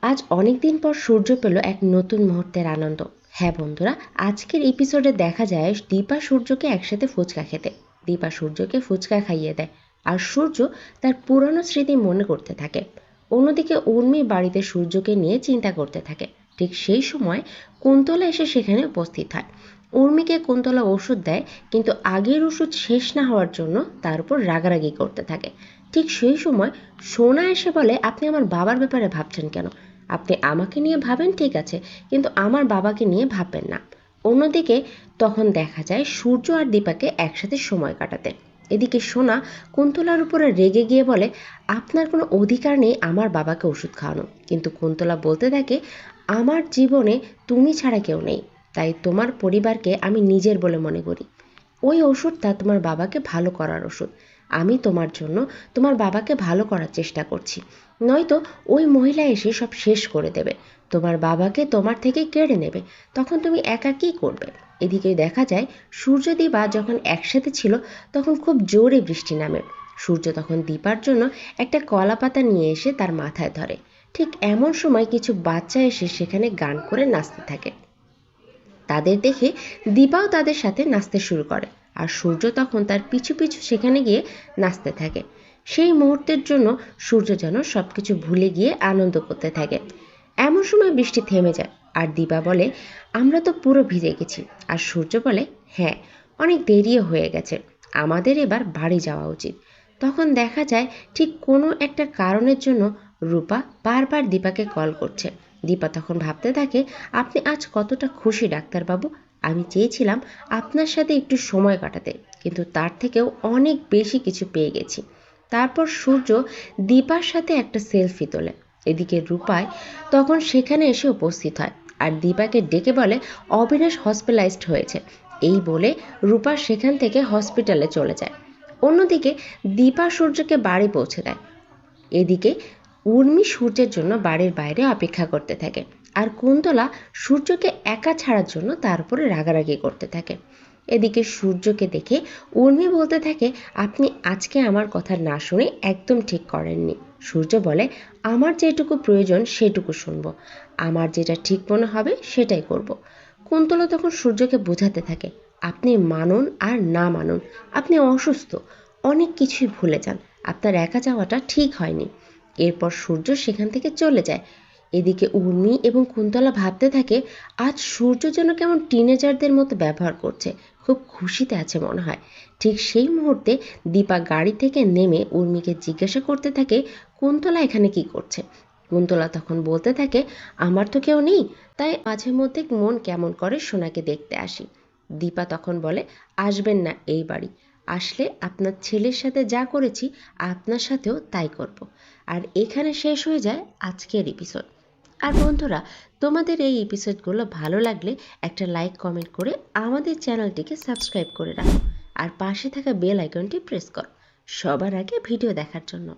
আজ অনেক দিন পর সূর্য পেল এক নতুন মুহূর্তের আনন্দ। হ্যাঁ বন্ধুরা, আজকের এপিসোডে দেখা যায় দীপা সূর্যকে একসাথে ফুচকা খেতে। দীপা সূর্যকে ফুচকা খাইয়ে দেয় আর সূর্য তার পুরনো স্মৃতি মনে করতে থাকে। অন্যদিকে উর্মি বাড়িতে সূর্যকে নিয়ে চিন্তা করতে থাকে। ঠিক সেই সময় কুন্তলা এসে সেখানে উপস্থিত হয়। উর্মিকে কুন্তলা ওষুধ দেয়, কিন্তু আগের ওষুধ শেষ না হওয়ার জন্য তার উপর রাগারাগি করতে থাকে। ঠিক সেই সময় সোনা এসে বলে, আপনি আমার বাবার ব্যাপারে ভাবছেন কেন? আপনি আমাকে নিয়ে ভাবেন ঠিক আছে, কিন্তু আমার বাবাকে নিয়ে ভাববেন না। অন্যদিকে তখন দেখা যায় সূর্য আর দীপাকে একসাথে সময় কাটাতে। এদিকে সোনা কুন্তলার উপরে রেগে গিয়ে বলে, আপনার কোনো অধিকার নেই আমার বাবাকে ওষুধ খাওয়ানো। কিন্তু কুন্তলা বলতে থাকে, আমার জীবনে তুমি ছাড়া কেউ নেই, তাই তোমার পরিবারকে আমি নিজের বলে মনে করি। ওই ওষুধটা তোমার বাবাকে ভালো করার ওষুধ। আমি তোমার জন্য তোমার বাবাকে ভালো করার চেষ্টা করছি, নয়তো ওই মহিলা এসে সব শেষ করে দেবে, তোমার বাবাকে তোমার থেকে কেড়ে নেবে। তখন তুমি একা কী করবে? এদিকে দেখা যায় সূর্য দীপা যখন একসাথে ছিল তখন খুব জোরে বৃষ্টি নামে। সূর্য তখন দীপার জন্য একটা কলা পাতা নিয়ে এসে তার মাথায় ধরে। ঠিক এমন সময় কিছু বাচ্চা এসে সেখানে গান করে নাচতে থাকে। তাদের দেখে দীপাও তাদের সাথে নাচতে শুরু করে, আর সূর্য তখন তার পিছু পিছু সেখানে গিয়ে নাচতে থাকে। সেই মুহূর্তের জন্য সূর্য যেন সব কিছু ভুলে গিয়ে আনন্দ করতে থাকে। এমন সময় বৃষ্টি থেমে যায় আর দীপা বলে, আমরা তো পুরো ভিজে গেছি। আর সূর্য বলে, হ্যাঁ, অনেক দেরিও হয়ে গেছে, আমাদের এবার বাড়ি যাওয়া উচিত। তখন দেখা যায় ঠিক কোনো একটা কারণের জন্য রূপা বারবার দীপাকে কল করছে। দীপা তখন ভাবতে থাকে, আপনি আজ কতটা খুশি ডাক্তারবাবু। আমি চেয়েছিলাম আপনার সাথে একটু সময় কাটাতে, কিন্তু তার থেকেও অনেক বেশি কিছু পেয়ে গেছি। তারপর সূর্য দীপার সাথে একটা সেলফি তোলে। এদিকে রূপায় তখন সেখানে এসে উপস্থিত হয় আর দীপাকে ডেকে বলে, অবিনাশ হসপিটালাইজড হয়েছে। এই বলে রূপা সেখান থেকে হসপিটালে চলে যায়। অন্যদিকে দীপা সূর্যকে বাড়ি পৌঁছে দেয়। এদিকে উর্মি সূর্যের জন্য বাড়ির বাইরে অপেক্ষা করতে থাকে, আর কুন্তলা সূর্যকে একা ছাড়ার জন্য তার উপরে রাগারাগি করতে থাকে। এদিকে সূর্যকে দেখে উর্মি বলতে থাকে, আপনি আজকে আমার কথা না শুনে একদম ঠিক করেননি। সূর্য বলে, আমার যেটুকু প্রয়োজন সেটুকু শুনবো, আমার যেটা ঠিক মনে হবে সেটাই করব। কুন্তলা তখন সূর্যকে বোঝাতে থাকে, আপনি মানুন আর না মানুন, আপনি অসুস্থ, অনেক কিছুই ভুলে যান, আপনার একা যাওয়াটা ঠিক হয়নি। এরপর সূর্য সেখান থেকে চলে যায়। এদিকে উর্মি এবং কুন্তলা ভাবতে থাকে, আজ সূর্য যেন কেমন টিনেজারদের মতো ব্যবহার করছে, খুব খুশিতে আছে মনে হয়। ঠিক সেই মুহূর্তে দীপা গাড়ি থেকে নেমে উর্মিকে জিজ্ঞাসা করতে থাকে, কুন্তলা এখানে কি করছে? কুন্তলা তখন বলতে থাকে, আমার তো কেউ নেই, তাই মাঝে মধ্যে মন কেমন করে সোনাকে দেখতে আসি। দীপা তখন বলে, আসবেন না এই বাড়ি, আসলে আপনার ছেলের সাথে যা করেছি আপনার সাথেও তাই করব। আর এখানে শেষ হয়ে যায় আজকের এপিসোড। আর বন্ধুরা, তোমাদের এই এপিসোডগুলো ভালো লাগলে একটা লাইক কমেন্ট করে আমাদের চ্যানেলটিকে সাবস্ক্রাইব করে রাখো, আর পাশে থাকা বেল আইকনটি প্রেস করো সবার আগে ভিডিও দেখার জন্য।